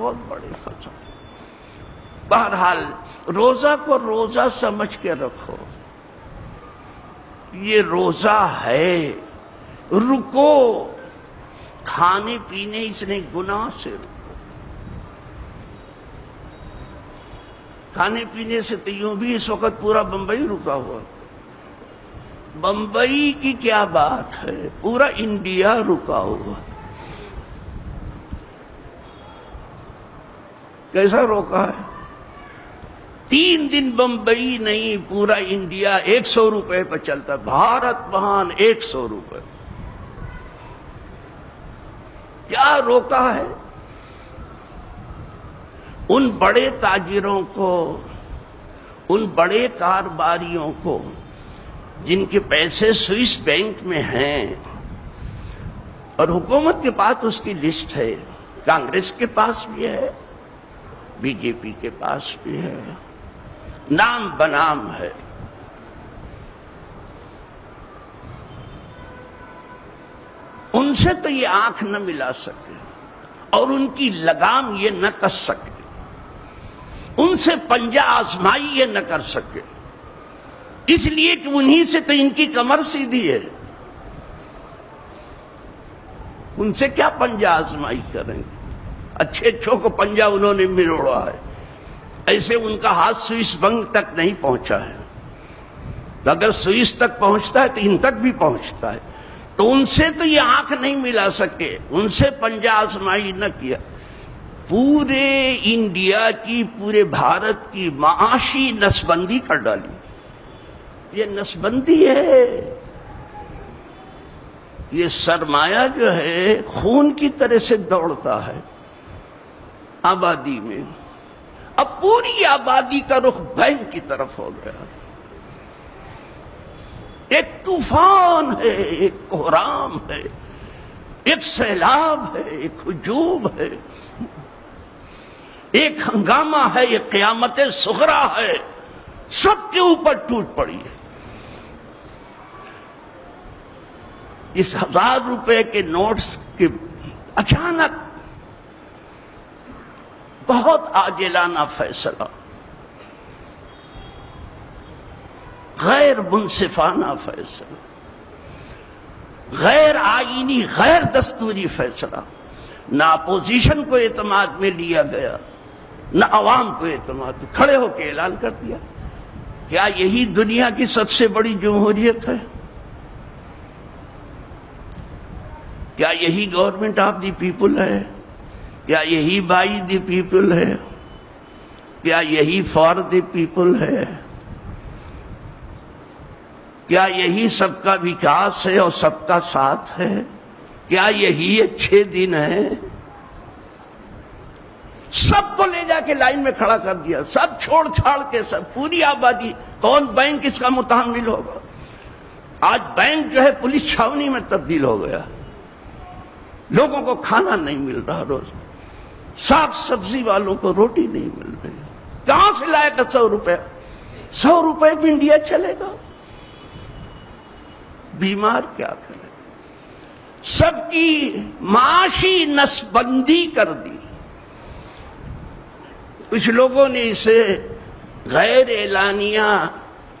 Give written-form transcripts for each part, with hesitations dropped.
بہت بڑے فساد. بہرحال روزہ کو روزہ سمجھ کے رکھو. یہ روزہ ہے، رکو. کھانے پینے اس نے گناہ سے رکو. کھانے پینے سے تو یوں بھی اس وقت پورا بمبئی رکا ہوا. بمبئی کی کیا بات ہے، پورا انڈیا رکا ہوا. کیسا روکا ہے؟ 3 دن بمبئی نہیں، پورا انڈیا 100 روپے پہ چلتا. بھارت مہان 100 روپے. کیا روکا ہے؟ ان بڑے تاجروں کو، ان بڑے کاروباریوں کو جن کے پیسے سوئس بینک میں ہیں، اور حکومت کے پاس اس کی لسٹ ہے، کانگریس کے پاس بھی ہے، بی جے پی کے پاس بھی ہے، نام بنام ہے. ان سے تو یہ آنکھ نہ ملا سکے اور ان کی لگام یہ نہ کس سکے، ان سے پنجہ آزمائی یہ نہ کر سکے، اس لیے کہ انہی سے تو ان کی کمر سیدھی ہے. ان سے کیا پنجہ آزمائی کریں گے؟ اچھے اچھوں کو پنجہ انہوں نے مروڑا ہے. ایسے ان کا ہاتھ سوئس بینک تک نہیں پہنچا ہے. اگر سوئس تک پہنچتا ہے تو ان تک بھی پہنچتا ہے. تو ان سے تو یہ آنکھ نہیں ملا سکے، ان سے پنجہ آزمائی نہ کیا. پورے انڈیا کی، پورے بھارت کی معاشی نسبندی کر ڈالی. یہ نسبندی ہے. یہ سرمایہ جو ہے خون کی طرح سے دوڑتا ہے آبادی میں. اب پوری آبادی کا رخ بینک کی طرف ہو گیا. ایک طوفان ہے، ایک کوہرام ہے، ایک سیلاب ہے، ایک ہجوم ہے، ایک ہنگامہ ہے، ایک قیامت صغریٰ ہے، سب کے اوپر ٹوٹ پڑی ہے. اس 1000 روپے کے نوٹس کے اچانک بہت عاجلانہ فیصلہ، غیر منصفانہ فیصلہ، غیر آئینی، غیر دستوری فیصلہ. نہ اپوزیشن کو اعتماد میں لیا گیا، نہ عوام کو اعتماد. کھڑے ہو کے اعلان کر دیا. کیا یہی دنیا کی سب سے بڑی جمہوریت ہے؟ کیا یہی گورنمنٹ آف دی پیپل ہے؟ کیا یہی بائی دی پیپل ہے؟ کیا یہی فار دی پیپل ہے؟ کیا یہی سب کا وکاس ہے اور سب کا ساتھ ہے؟ کیا یہی اچھے دن ہیں؟ سب کو لے جا کے لائن میں کھڑا کر دیا، سب چھوڑ چھاڑ کے، سب پوری آبادی. کون بینک اس کا متحمل ہوگا؟ آج بینک جو ہے پولیس چھاونی میں تبدیل ہو گیا. لوگوں کو کھانا نہیں مل رہا، روز ساگ سبزی والوں کو روٹی نہیں مل رہی. کہاں سے لائے گا 100 روپے؟ 100 روپے بھی انڈیا چلے گا؟ بیمار کیا کرے؟ سب کی معاشی نسبندی کر دی. کچھ لوگوں نے اسے غیر اعلانیہ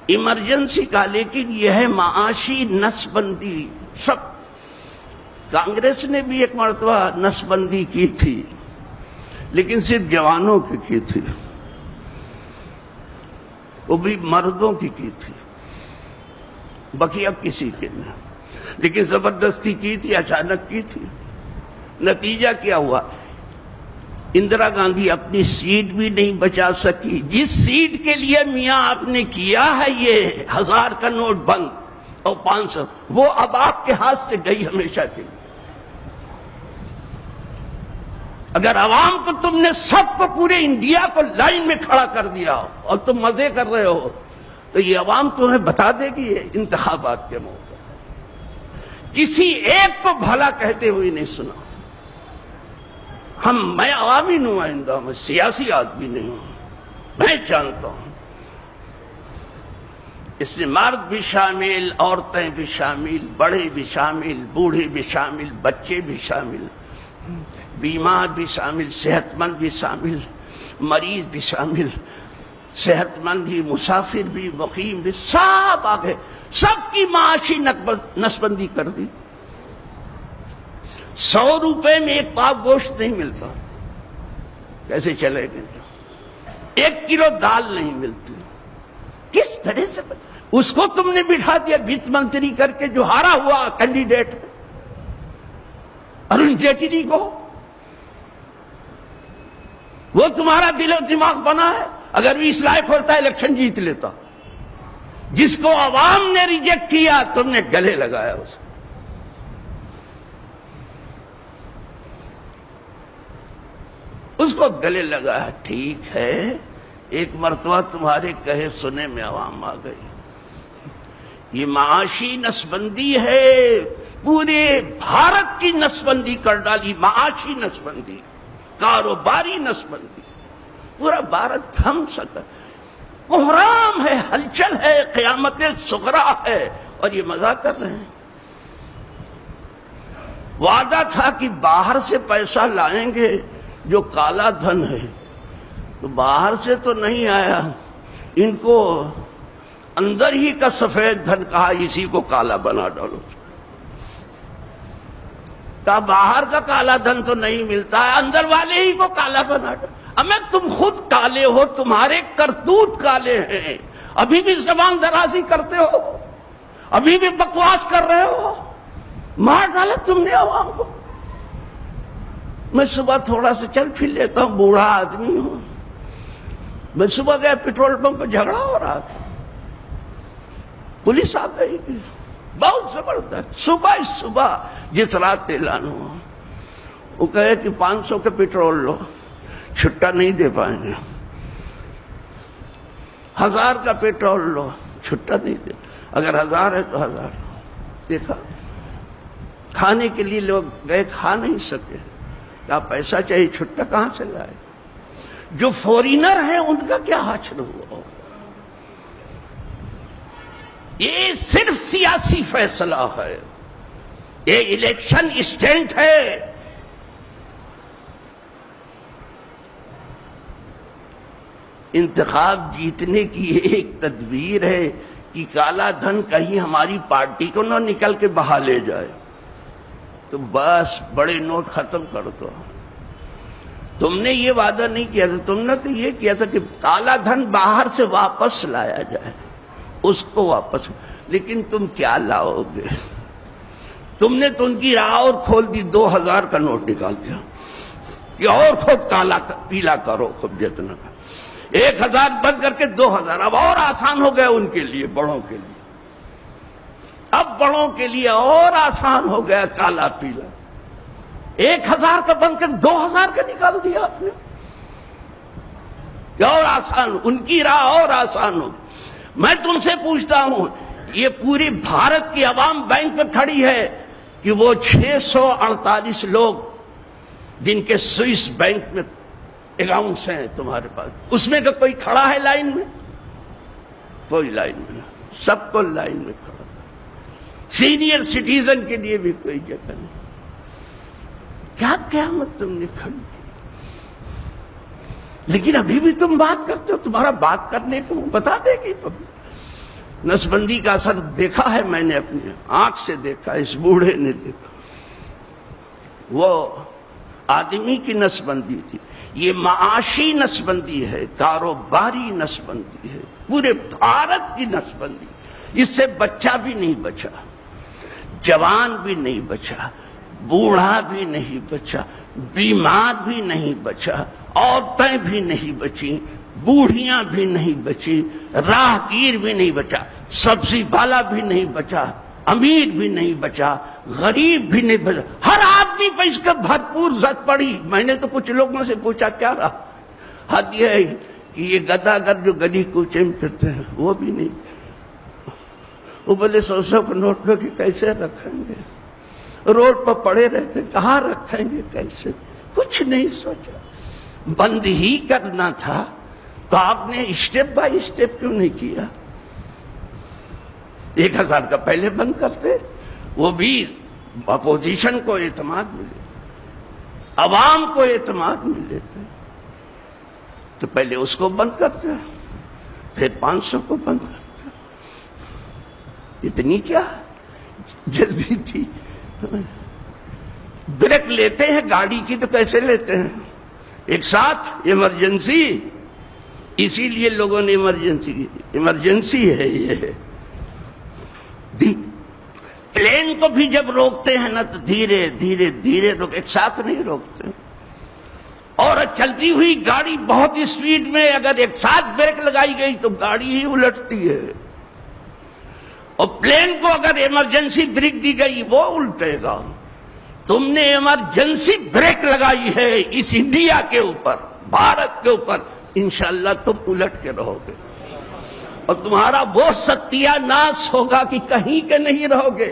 ایمرجنسی کہا، لیکن یہ ہے معاشی نسبندی. سب کانگریس نے بھی ایک مرتبہ نسبندی کی تھی، لیکن صرف جوانوں کی تھی، وہ بھی مردوں کی تھی، بقیہ کسی کے نہیں. لیکن زبردستی کی تھی، اچانک کی تھی. نتیجہ کیا ہوا؟ اندرا گاندھی اپنی سیٹ بھی نہیں بچا سکی. جس سیٹ کے لیے میاں آپ نے کیا ہے یہ 1000 کا نوٹ بند اور 500، وہ اب آپ کے ہاتھ سے گئی ہمیشہ کے لیے. اگر عوام کو تم نے سب کو، پورے انڈیا کو لائن میں کھڑا کر دیا اور تم مزے کر رہے ہو، تو یہ عوام تمہیں بتا دے گی انتخابات کے موقع. کسی ایک کو بھلا کہتے ہوئے نہیں سنا. میں عوامی نمائندہ ہوں، میں سیاسی آدمی نہیں ہوں، میں جانتا ہوں. اس میں مرد بھی شامل، عورتیں بھی شامل، بڑے بھی شامل، بوڑھے بھی شامل، بچے بھی شامل. بیمار بھی شامل، صحت مند بھی شامل، مریض بھی شامل، صحت مند بھی، مسافر بھی، مقیم بھی، سب آگے، سب کی معاشی نسبندی کر دی۔ 100 روپے میں ایک پاؤ گوشت نہیں ملتا، کیسے چلے گئے؟ 1 کلو دال نہیں ملتی، کس طرح سے؟ اس کو تم نے بٹھا دیا وت منتری کر کے، جو ہارا ہوا کینڈیڈیٹ ہے، ارون جیٹلی کو، وہ تمہارا دل و دماغ بنا ہے؟ اگر وہ اس لائق ہوتا ہے الیکشن جیت لیتا۔ جس کو عوام نے ریجیکٹ کیا تم نے گلے لگایا اس کو گلے لگایا۔ ٹھیک ہے، ایک مرتبہ تمہارے کہے سنے میں عوام آ گئی۔ یہ معاشی نسبندی ہے، پورے بھارت کی نسبندی کر ڈالی، معاشی نسبندی، کاروباری نسبندی، پورا بھارت تھم سکا۔ کوہرام ہے، ہلچل ہے، قیامت صغریٰ ہے، اور یہ مزہ کر رہے ہیں۔ وعدہ تھا کہ باہر سے پیسہ لائیں گے جو کالا دھن ہے، تو باہر سے تو نہیں آیا، ان کو اندر ہی کا سفید دھن کہا، اسی کو کالا بنا ڈالو۔ کہا باہر کا کالا دھن تو نہیں ملتا ہے، اندر والے ہی کو کالا بنا ڈالو۔ اما تم خود کالے ہو، تمہارے کرتوت کالے ہیں، ابھی بھی زبان درازی کرتے ہو، ابھی بھی بکواس کر رہے ہو، مار ڈالا تم نے عوام کو۔ میں صبح تھوڑا سا چل پھر لیتا ہوں، بوڑھا آدمی ہوں، میں صبح گیا پیٹرول پمپ پہ، جھگڑا ہو رہا تھا، پولیس آ گئی بہت زبردست، صبح جس رات اعلان ہوا، وہ کہے کہ 500 کے پیٹرول لو، چھٹا نہیں دے پائیں گے، 1000 کا پیٹرول لو، چھٹا نہیں دے، اگر 1000 ہے تو 1000۔ دیکھا، کھانے کے لیے لوگ گئے، کھا نہیں سکے، کیا پیسہ چاہیے، چھٹا کہاں سے لائے؟ جو فورینر ہیں ان کا کیا حشر ہوا؟ یہ صرف سیاسی فیصلہ ہے، یہ الیکشن اسٹینٹ ہے۔ انتخاب جیتنے کی ایک تدبیر ہے کہ کالا دھن کہیں ہماری پارٹی کو نہ نکل کے بہا لے جائے، تو بس بڑے نوٹ ختم کر دو۔ تم نے یہ وعدہ نہیں کیا تھا، تم نے تو یہ کیا تھا کہ کالا دھن باہر سے واپس لایا جائے، اس کو واپس، لیکن تم کیا لاؤ گے؟ تم نے تو ان کی راہ اور کھول دی، 2000 کا نوٹ نکال دیا کہ اور خود کالا پیلا کرو، خود جتنا، 1000 بند کر کے 2000۔ اب اور آسان ہو گیا ان کے لیے، بڑوں کے لیے، اب بڑوں کے لیے اور آسان ہو گیا کالا پیلا۔ 1000 کا بند کر 2000 کا نکال دیا آپ نے، کیا اور آسان، ان کی راہ اور آسان ہو۔ میں تم سے پوچھتا ہوں، یہ پوری بھارت کی عوام بینک پہ کھڑی ہے کہ وہ 648 لوگ جن کے سوئس بینک میں اکاؤنٹس ہیں تمہارے پاس، اس میں کا کوئی کھڑا ہے لائن میں؟ کوئی لائن میں نہیں، سب کو لائن میں کھڑا، سینئر سٹیزن کے لیے بھی کوئی جگہ نہیں۔ کیا قیامت تم نے کھڑی کی؟ لیکن ابھی بھی تم بات کرتے ہو، تمہارا بات کرنے کو بتا دے گی پبلک۔ نسبندی کا اثر دیکھا ہے میں نے، اپنی آنکھ سے دیکھا، اس بوڑھے نے دیکھا، وہ آدمی کی نسبندی تھی، یہ معاشی نسبندی ہے، کاروباری نسبندی ہے، پورے بھارت کی نسبندی۔ اس سے بچہ بھی نہیں بچا، جوان بھی نہیں بچا، بوڑھا بھی نہیں بچا، بیمار بھی نہیں بچا، عورتیں بھی نہیں بچی، بوڑھیاں بھی نہیں بچی، راہگیر بھی نہیں بچا، سبزی والا بھی نہیں بچا، امیر بھی نہیں بچا، غریب بھی نہیں بچا، ہر آدمی پہ اس کا بھرپور زد پڑی۔ میں نے تو کچھ لوگوں سے پوچھا کیا رہا، حد یہ ہے کہ یہ گداگر جو گلی کوچے میں پھرتے ہیں وہ بھی نہیں، وہ بولے 100 کے نوٹ لو کہ کیسے رکھیں گے، روڈ پر پڑے رہتے، کہاں رکھیں گے، کیسے، کچھ نہیں سوچا۔ بند ہی کرنا تھا تو آپ نے اسٹیپ بائی اسٹیپ کیوں نہیں کیا؟ 1000 کا پہلے بند کرتے، وہ بھی اپوزیشن کو اعتماد ملے۔ عوام کو اعتماد میں لیتے تو پہلے اس کو بند کرتے پھر 500 کو بند کرتے. اتنی کیا جلدی تھی. بریک لیتے ہیں گاڑی کی تو کیسے لیتے ہیں؟ ایک ساتھ ایمرجنسی. اسی لیے لوگوں نے ایمرجنسی کی. ایمرجنسی ہے یہ. پلین کو بھی جب روکتے ہیں نا تو دھیرے دھیرے دھیرے روک، ایک ساتھ نہیں روکتے. اور چلتی ہوئی گاڑی بہت اسپیڈ میں اگر ایک ساتھ بریک لگائی گئی تو گاڑی ہی الٹتی ہے. اور پلین کو اگر ایمرجنسی بریک دی گئی وہ الٹے گا. تم نے ایمرجنسی بریک لگائی ہے اس انڈیا کے اوپر، بھارت کے اوپر، انشاءاللہ تم الٹ کے رہو گے. اور تمہارا وہ ستیہ ناش ہوگا کہ کہیں کے نہیں رہو گے.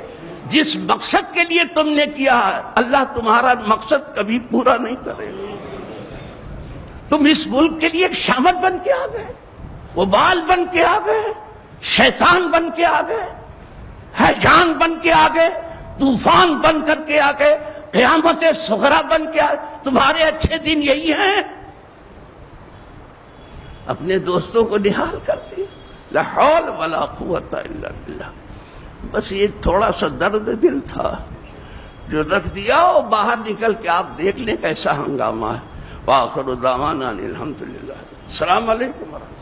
جس مقصد کے لیے تم نے کیا ہے اللہ تمہارا مقصد کبھی پورا نہیں کرے گا. تم اس ملک کے لیے ایک شامت بن کے آ گئے، وبال بن کے آ گئے، شیطان بن کے آ گئے، ہیجان بن کے آ گئے، طوفان بن کر کے آ گئے، قیامت صغریٰ بن کے آ گئے. تمہارے اچھے دن یہی ہیں. اپنے دوستوں کو نہال کرتے لا حول ولا قوت الا باللہ. بس یہ تھوڑا سا درد دل تھا جو رکھ دیا، اور باہر نکل کے آپ دیکھ لیں کیسا ہنگامہ ہے. وآخر دعوانا الحمدللہ. السلام علیکم ورحمۃ اللہ.